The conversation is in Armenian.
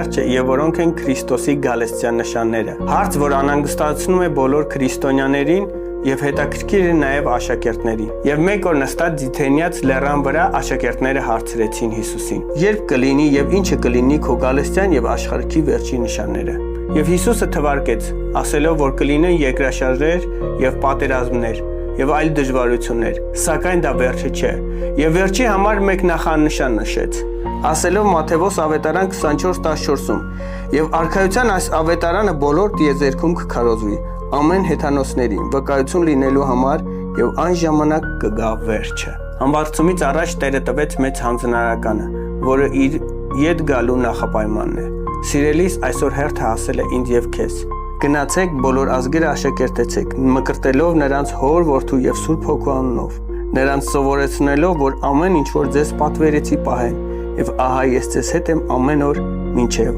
Եվ որոնք են Քրիստոսի գալստյան նշանները։ Հարց, որ անհանգստացնում է բոլոր քրիստոնյաներին եւ հետաքրքիր է նաեւ աշակերտներին։ Եվ մեկ օր նստած Ձիթենյաց լեռան վրա աշակերտները հարցրեցին Հիսուսին. Երբ կլինի եւ ինչը կլինի քո գալստյան եւ աշխարհի վերջի նշանները։ Եվ Հիսուսը թվարկեց, ասելով, որ կլինեն երկրաշարժեր եւ պատերազմներ եւ այլ դժվարություններ, սակայն դա վերջը չէ։ Եվ վերջի համար մեկ նախանշան նշեց, ասելով Մատթեոս ավետարան 24:14-ում. Եվ արքայության այս ավետարանը բոլոր տիեզերքում կքարոզվի ամեն հեթանոսներին վկայություն լինելու համար եւ այն ժամանակ կգա վերջը։ Համբարձումից առաջ Տերը տվեց մեծ հանձնարարականը, որը իր ետ գալու նախապայմանն է։ Սիրելիս, այսօր հերթը հասել է ինձ եւ քեզ։ Գնացեք բոլոր ազգերը աշակերտեցեք, մկրտելով նրանց Հոր, Որդու եւ Սուրբ Հոգու անունով, նրանց սովորեցնելով, որ ամեն ինչ որ ձեզ պատվերեցի պահեն, եւ ահա ես ձեզ հետ եմ ամեն օր մինչեւ